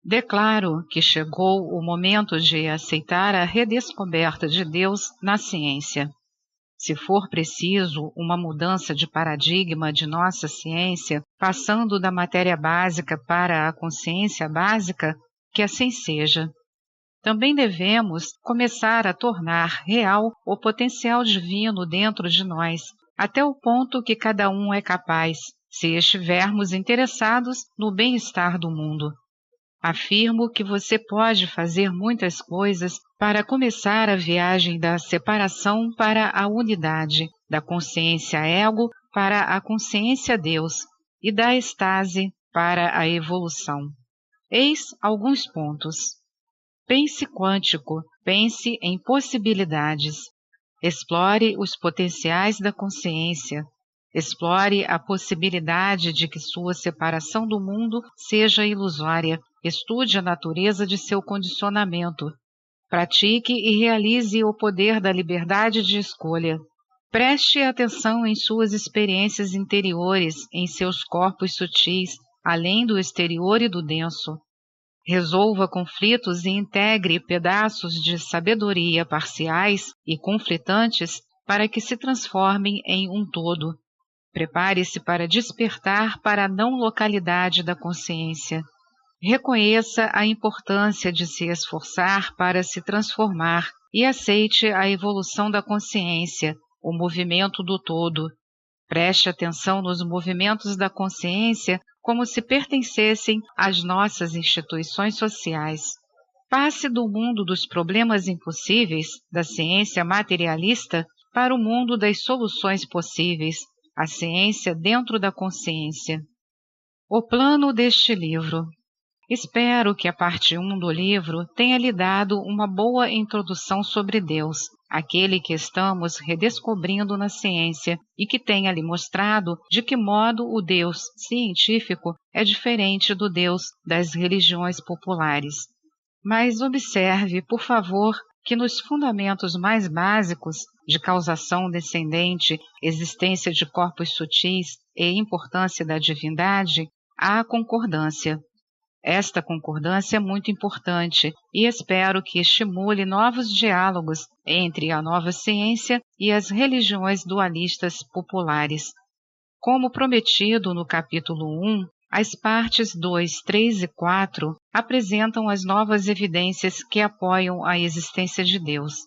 Declaro que chegou o momento de aceitar a redescoberta de Deus na ciência. Se for preciso uma mudança de paradigma de nossa ciência, passando da matéria básica para a consciência básica, que assim seja. Também devemos começar a tornar real o potencial divino dentro de nós, até o ponto que cada um é capaz, se estivermos interessados no bem-estar do mundo. Afirmo que você pode fazer muitas coisas para começar a viagem da separação para a unidade, da consciência ego para a consciência Deus e da estase para a evolução. Eis alguns pontos. Pense quântico, pense em possibilidades. Explore os potenciais da consciência. Explore a possibilidade de que sua separação do mundo seja ilusória. Estude a natureza de seu condicionamento. Pratique e realize o poder da liberdade de escolha. Preste atenção em suas experiências interiores, em seus corpos sutis, além do exterior e do denso. Resolva conflitos e integre pedaços de sabedoria parciais e conflitantes para que se transformem em um todo. Prepare-se para despertar para a não localidade da consciência. Reconheça a importância de se esforçar para se transformar e aceite a evolução da consciência, o movimento do todo. Preste atenção nos movimentos da consciência como se pertencessem às nossas instituições sociais. Passe do mundo dos problemas impossíveis, da ciência materialista, para o mundo das soluções possíveis, a ciência dentro da consciência. O plano deste livro. Espero que a parte 1 do livro tenha lhe dado uma boa introdução sobre Deus, aquele que estamos redescobrindo na ciência, e que tenha lhe mostrado de que modo o Deus científico é diferente do Deus das religiões populares. Mas observe, por favor, que nos fundamentos mais básicos de causação descendente, existência de corpos sutis e importância da divindade, há concordância. Esta concordância é muito importante e espero que estimule novos diálogos entre a nova ciência e as religiões dualistas populares. Como prometido no capítulo 1, as partes 2, 3 e 4 apresentam as novas evidências que apoiam a existência de Deus.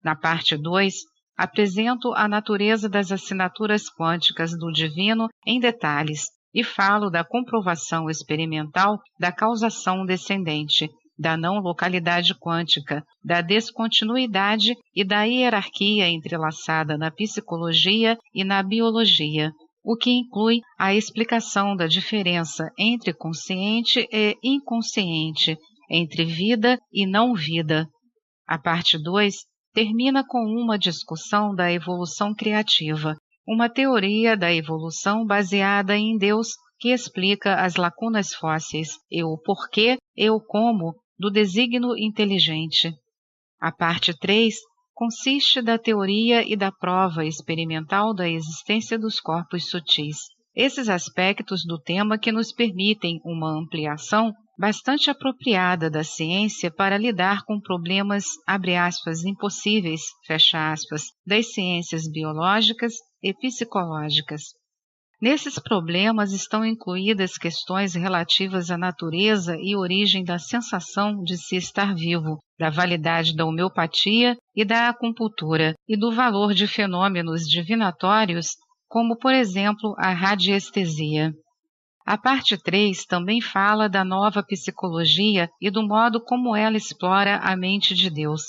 Na parte 2, apresento a natureza das assinaturas quânticas do divino em detalhes, e falo da comprovação experimental da causação descendente, da não localidade quântica, da descontinuidade e da hierarquia entrelaçada na psicologia e na biologia, o que inclui a explicação da diferença entre consciente e inconsciente, entre vida e não vida. A parte 2 termina com uma discussão da evolução criativa, uma teoria da evolução baseada em Deus que explica as lacunas fósseis e o porquê e o como do desígnio inteligente. A parte 3 consiste da teoria e da prova experimental da existência dos corpos sutis. Esses aspectos do tema que nos permitem uma ampliação bastante apropriada da ciência para lidar com problemas, abre aspas, impossíveis, fecha aspas, das ciências biológicas e psicológicas. Nesses problemas estão incluídas questões relativas à natureza e origem da sensação de se estar vivo, da validade da homeopatia e da acupuntura, e do valor de fenômenos divinatórios, como, por exemplo, a radiestesia. A parte 3 também fala da nova psicologia e do modo como ela explora a mente de Deus.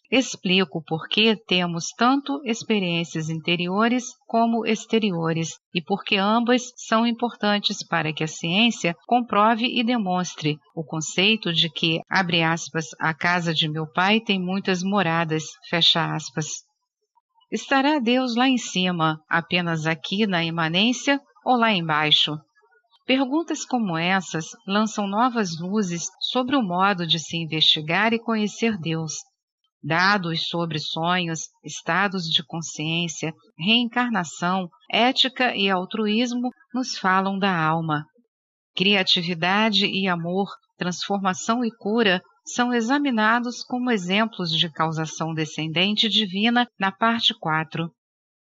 Explico por que temos tanto experiências interiores como exteriores e por que ambas são importantes para que a ciência comprove e demonstre o conceito de que, abre aspas, a casa de meu pai tem muitas moradas, fecha aspas. Estará Deus lá em cima, apenas aqui na imanência ou lá embaixo? Perguntas como essas lançam novas luzes sobre o modo de se investigar e conhecer Deus. Dados sobre sonhos, estados de consciência, reencarnação, ética e altruísmo nos falam da alma. criatividade e amor, transformação e cura são examinados como exemplos de causação descendente divina na parte 4.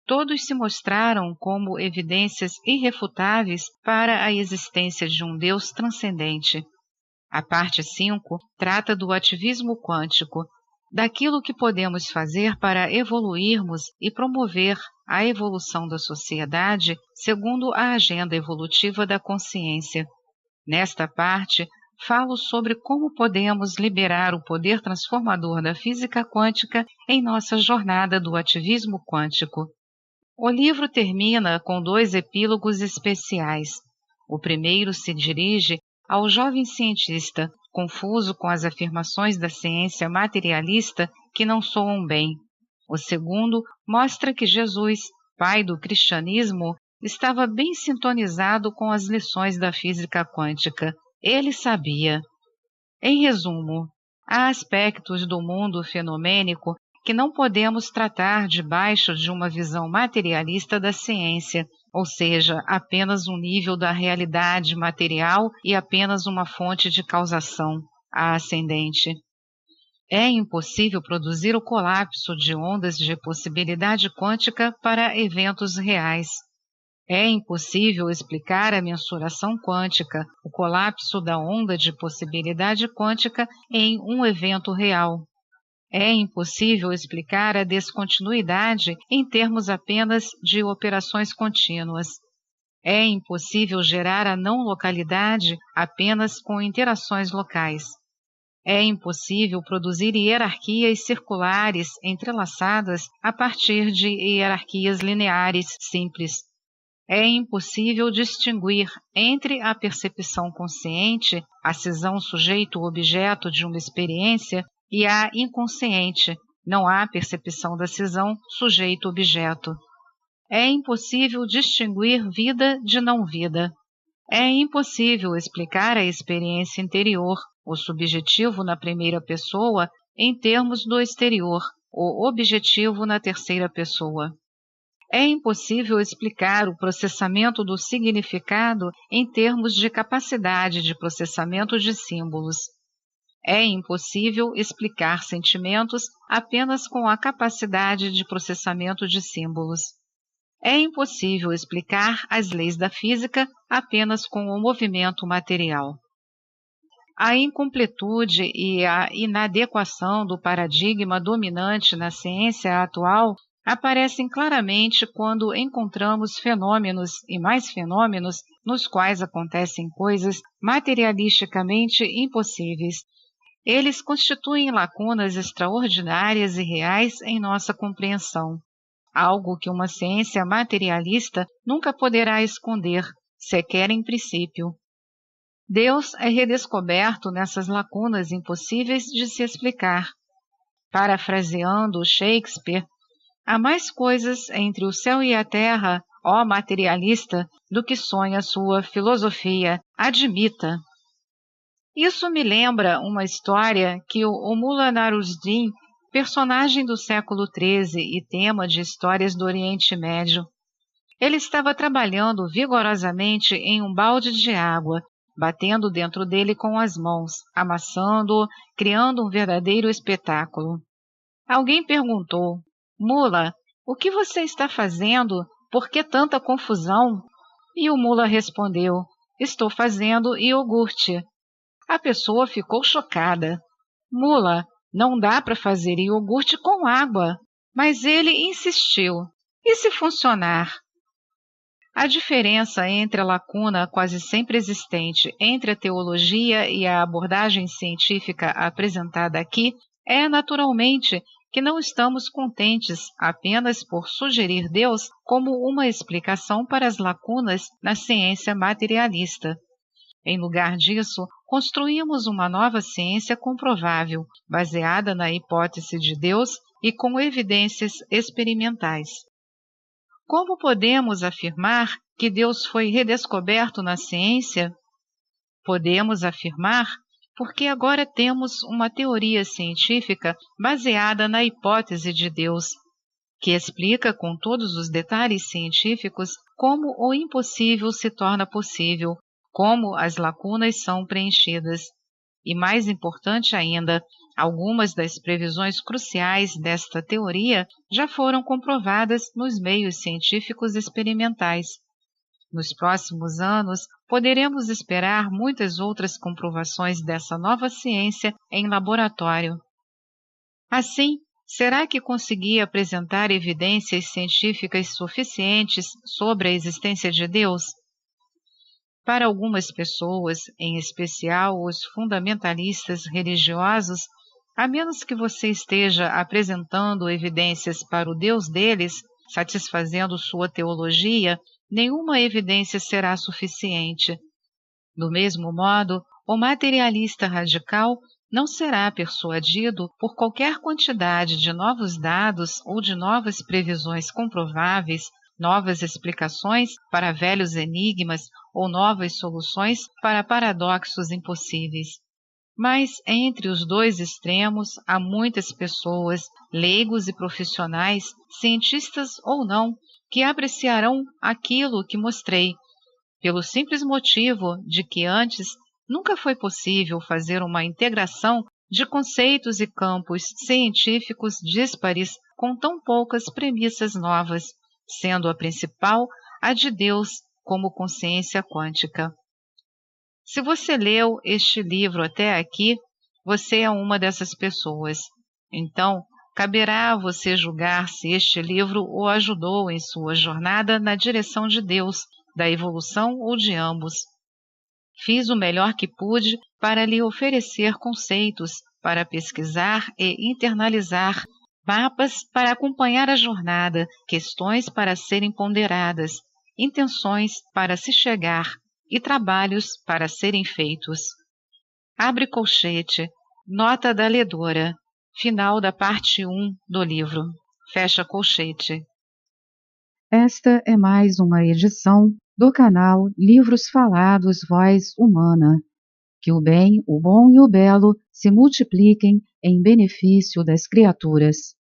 Todos se mostraram como evidências irrefutáveis para a existência de um Deus transcendente. A parte 5 trata do ativismo quântico, daquilo que podemos fazer para evoluirmos e promover a evolução da sociedade segundo a agenda evolutiva da consciência. Nesta parte, falo sobre como podemos liberar o poder transformador da física quântica em nossa jornada do ativismo quântico. O livro termina com 2 epílogos especiais. O primeiro se dirige ao jovem cientista, confuso com as afirmações da ciência materialista que não soam bem. O segundo mostra que Jesus, pai do cristianismo, estava bem sintonizado com as lições da física quântica. Ele sabia. Em resumo, há aspectos do mundo fenomênico que não podemos tratar debaixo de uma visão materialista da ciência, ou seja, apenas um nível da realidade material e apenas uma fonte de causação, a ascendente. É impossível produzir o colapso de ondas de possibilidade quântica para eventos reais. É impossível explicar a mensuração quântica, o colapso da onda de possibilidade quântica em um evento real. É impossível explicar a descontinuidade em termos apenas de operações contínuas. É impossível gerar a não localidade apenas com interações locais. É impossível produzir hierarquias circulares entrelaçadas a partir de hierarquias lineares simples. É impossível distinguir entre a percepção consciente, a cisão sujeito-objeto de uma experiência, e a inconsciente, não há percepção da cisão sujeito-objeto. É impossível distinguir vida de não-vida. É impossível explicar a experiência interior, o subjetivo na primeira pessoa, em termos do exterior, o objetivo na terceira pessoa. É impossível explicar o processamento do significado em termos de capacidade de processamento de símbolos. É impossível explicar sentimentos apenas com a capacidade de processamento de símbolos. É impossível explicar as leis da física apenas com o movimento material. A incompletude e a inadequação do paradigma dominante na ciência atual aparecem claramente quando encontramos fenômenos e mais fenômenos nos quais acontecem coisas materialisticamente impossíveis. Eles constituem lacunas extraordinárias e reais em nossa compreensão, algo que uma ciência materialista nunca poderá esconder, sequer em princípio. Deus é redescoberto nessas lacunas impossíveis de se explicar. Parafraseando Shakespeare, há mais coisas entre o céu e a terra, ó materialista, do que sonha sua filosofia. Admita. Isso me lembra uma história que o Mullah Nasruddin, personagem do século XIII e tema de histórias do Oriente Médio. Ele estava trabalhando vigorosamente em um balde de água, batendo dentro dele com as mãos, amassando-o, criando um verdadeiro espetáculo. Alguém perguntou: Mullah, o que você está fazendo? Por que tanta confusão? E o Mullah respondeu: estou fazendo iogurte. A pessoa ficou chocada. Mullah, não dá para fazer iogurte com água. Mas ele insistiu. E se funcionar? A diferença entre a lacuna quase sempre existente entre a teologia e a abordagem científica apresentada aqui é, naturalmente, que não estamos contentes apenas por sugerir Deus como uma explicação para as lacunas na ciência materialista. Em lugar disso, construímos uma nova ciência comprovável, baseada na hipótese de Deus e com evidências experimentais. Como podemos afirmar que Deus foi redescoberto na ciência? Podemos afirmar porque agora temos uma teoria científica baseada na hipótese de Deus, que explica com todos os detalhes científicos como o impossível se torna possível, como as lacunas são preenchidas. E mais importante ainda, algumas das previsões cruciais desta teoria já foram comprovadas nos meios científicos experimentais. Nos próximos anos, poderemos esperar muitas outras comprovações dessa nova ciência em laboratório. Assim, será que consegui apresentar evidências científicas suficientes sobre a existência de Deus? Para algumas pessoas, em especial os fundamentalistas religiosos, a menos que você esteja apresentando evidências para o Deus deles, satisfazendo sua teologia, nenhuma evidência será suficiente. Do mesmo modo, o materialista radical não será persuadido por qualquer quantidade de novos dados ou de novas previsões comprováveis, novas explicações para velhos enigmas ou novas soluções para paradoxos impossíveis. Mas entre os dois extremos há muitas pessoas, leigos e profissionais, cientistas ou não, que apreciarão aquilo que mostrei, pelo simples motivo de que antes nunca foi possível fazer uma integração de conceitos e campos científicos díspares com tão poucas premissas novas, sendo a principal a de Deus como consciência quântica. Se você leu este livro até aqui, você é uma dessas pessoas. Então, caberá a você julgar se este livro o ajudou em sua jornada na direção de Deus, da evolução ou de ambos. Fiz o melhor que pude para lhe oferecer conceitos, para pesquisar e internalizar, mapas para acompanhar a jornada, questões para serem ponderadas, intenções para se chegar e trabalhos para serem feitos. Abre colchete, nota da ledora, final da parte 1 do livro. Fecha colchete. Esta é mais uma edição do canal Livros Falados Voz Humana. Que o bem, o bom e o belo se multipliquem em benefício das criaturas.